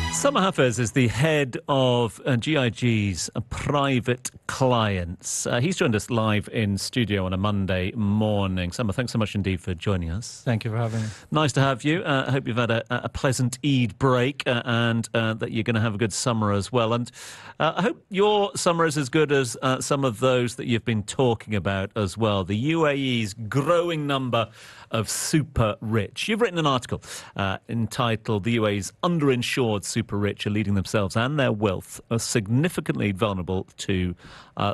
Sameh Hafez is the head of GIG's private clients. He's joined us live in studio on a Monday morning. Sameh, thanks so much indeed for joining us. Thank you for having me. Nice to have you. I hope you've had a pleasant Eid break and that you're going to have a good summer as well. And I hope your summer is as good as some of those that you've been talking about as well. The UAE's growing number of super rich. You've written an article entitled "The UAE's underinsured super rich are leading themselves and their wealth are significantly vulnerable to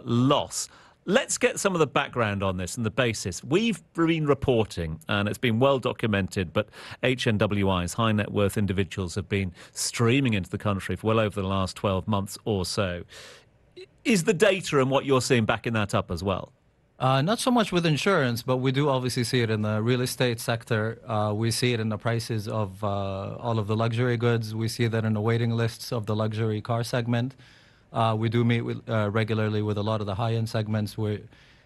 loss." Let's get some of the background on this and the basis. We've been reporting, and it's been well documented, but HNWIs, high net worth individuals, have been streaming into the country for well over the last 12 months or so. Is the data and what you're seeing backing that up as well? Not so much with insurance, but we do obviously see it in the real estate sector. We see it in the prices of all of the luxury goods. We see that in the waiting lists of the luxury car segment. We do meet regularly with a lot of the high-end segments,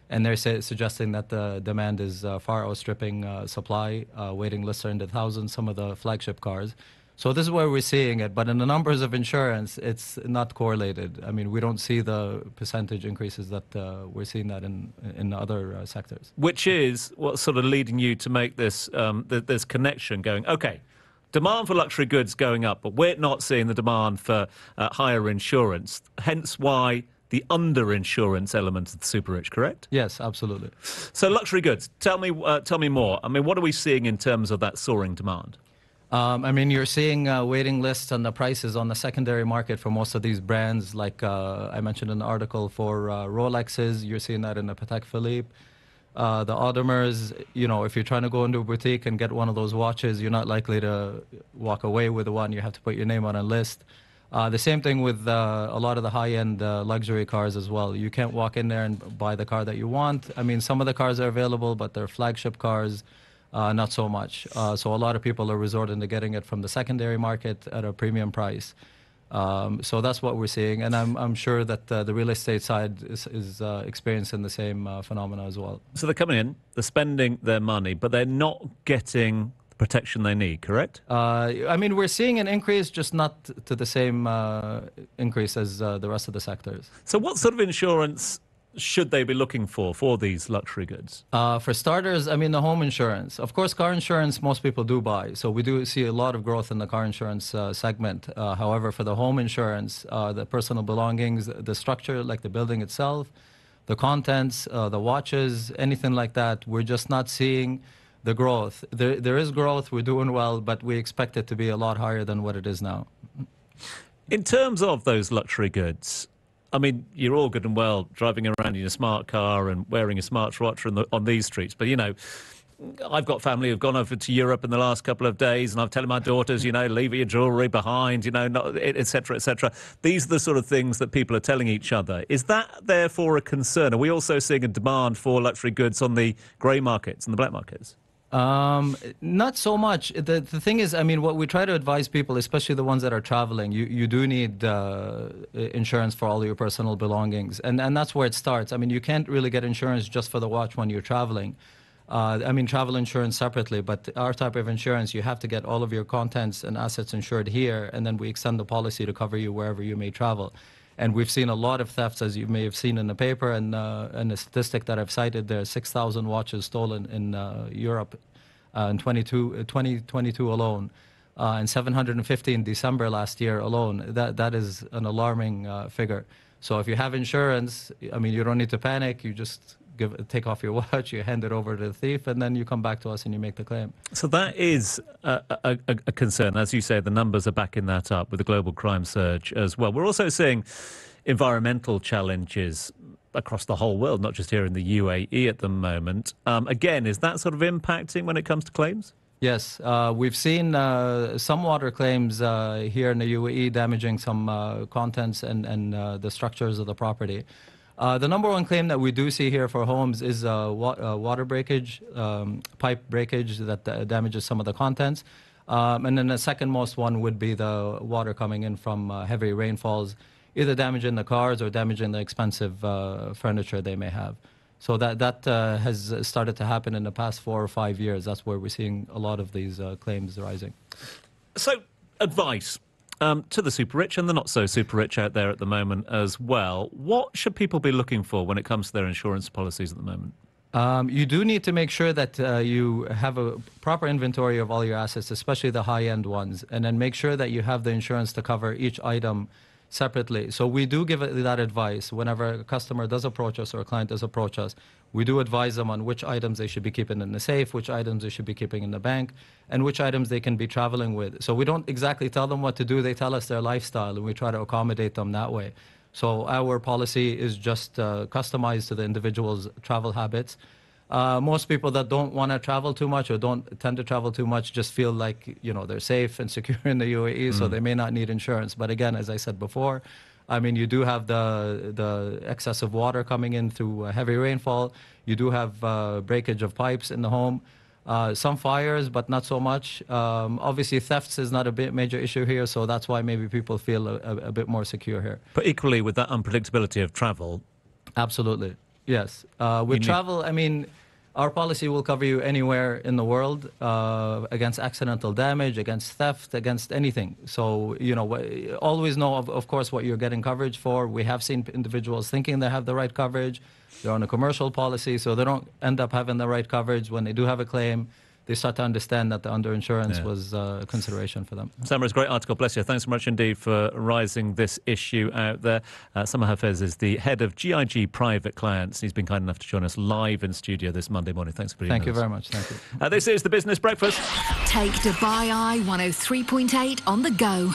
and they're suggesting that the demand is far outstripping supply. Waiting lists are in the thousands, some of the flagship cars. So this is where we're seeing it. But in the numbers of insurance, it's not correlated. I mean, we don't see the percentage increases that we're seeing that in other sectors. Which is what's sort of leading you to make this this connection going, okay, demand for luxury goods going up, but we're not seeing the demand for higher insurance, hence why the underinsurance element of the super rich, correct? Yes, absolutely. So luxury goods, tell me more. I mean, what are we seeing in terms of that soaring demand? I mean, you're seeing waiting lists and the prices on the secondary market for most of these brands, like I mentioned in the article for Rolexes. You're seeing that in the Patek Philippe. The Audemars, you know, if you're trying to go into a boutique and get one of those watches, you're not likely to walk away with the one. You have to put your name on a list. The same thing with a lot of the high-end luxury cars as well. You can't walk in there and buy the car that you want. I mean, some of the cars are available, but they're flagship cars. Not so much. So a lot of people are resorting to getting it from the secondary market at a premium price. So that's what we're seeing. And I'm sure that the real estate side is experiencing the same phenomena as well. So they're coming in, they're spending their money, but they're not getting the protection they need, correct? I mean, we're seeing an increase, just not to the same increase as the rest of the sectors. So what sort of insurance should they be looking for these luxury goods? For starters, I mean, the home insurance. Of course, car insurance, most people do buy. So we do see a lot of growth in the car insurance segment. However, for the home insurance, the personal belongings, the structure, like the building itself, the contents, the watches, anything like that, we're just not seeing the growth. There is growth, we're doing well, but we expect it to be a lot higher than what it is now. In terms of those luxury goods, I mean, you're all good and well driving around in a smart car and wearing a smartwatch on these streets. But, you know, I've got family who've gone over to Europe in the last couple of days, and I'm telling my daughters, you know, leave your jewellery behind, you know, et cetera, et cetera. These are the sort of things that people are telling each other. Is that therefore a concern? Are we also seeing a demand for luxury goods on the grey markets and the black markets? Not so much. The thing is, I mean, what we try to advise people, especially the ones that are traveling, you do need insurance for all of your personal belongings. And that's where it starts. I mean, you can't really get insurance just for the watch when you're traveling. I mean, travel insurance separately, but our type of insurance, you have to get all of your contents and assets insured here, and then we extend the policy to cover you wherever you may travel. And we've seen a lot of thefts, as you may have seen in the paper, and a statistic that I've cited there, 6,000 watches stolen in Europe in 2022 alone, and 750 in December last year alone. That is an alarming figure. So if you have insurance, I mean, you don't need to panic. You just take off your watch, you hand it over to the thief, and then you come back to us and you make the claim. So that is a concern. As you say, the numbers are backing that up with the global crime surge as well. We're also seeing environmental challenges across the whole world, not just here in the UAE at the moment. Again, is that sort of impacting when it comes to claims? Yes, we've seen some water claims here in the UAE damaging some contents and the structures of the property. The number one claim that we do see here for homes is water breakage, pipe breakage that damages some of the contents. And then the second most one would be the water coming in from heavy rainfalls, either damaging the cars or damaging the expensive furniture they may have. So that has started to happen in the past 4 or 5 years. That's where we're seeing a lot of these claims rising. So, advice. to the super rich and the not so super rich out there at the moment as well. What should people be looking for when it comes to their insurance policies at the moment? You do need to make sure that you have a proper inventory of all your assets, especially the high-end ones, and then make sure that you have the insurance to cover each item separately. So we do give that advice whenever a customer does approach us or a client does approach us. We do advise them on which items they should be keeping in the safe, which items they should be keeping in the bank, and which items they can be traveling with. So we don't exactly tell them what to do. They tell us their lifestyle, and we try to accommodate them that way. So our policy is just customized to the individual's travel habits. Most people that don't want to travel too much or don't tend to travel too much just feel like, you know, they're safe and secure in the UAE, so they may not need insurance. But again, as I said before, I mean, you do have the excessive water coming in through heavy rainfall. You do have breakage of pipes in the home. Some fires, but not so much. Obviously, thefts is not a major issue here, so that's why maybe people feel a bit more secure here. But equally, with that unpredictability of travel. Absolutely, yes. With travel, I mean, our policy will cover you anywhere in the world against accidental damage, against theft, against anything. So, you know, always know, of course, what you're getting coverage for. We have seen individuals thinking they have the right coverage. They're on a commercial policy, so they don't end up having the right coverage. When they do have a claim, they start to understand that the underinsurance was a consideration for them. Sameh, it's a great article. Bless you. Thanks so much indeed for rising this issue out there. Sameh Hafez is the head of GIG Private Clients. He's been kind enough to join us live in studio this Monday morning. Thanks for being with us. Thank you very much. Thank you. This is the Business Breakfast. Take Dubai Eye 103.8 on the go.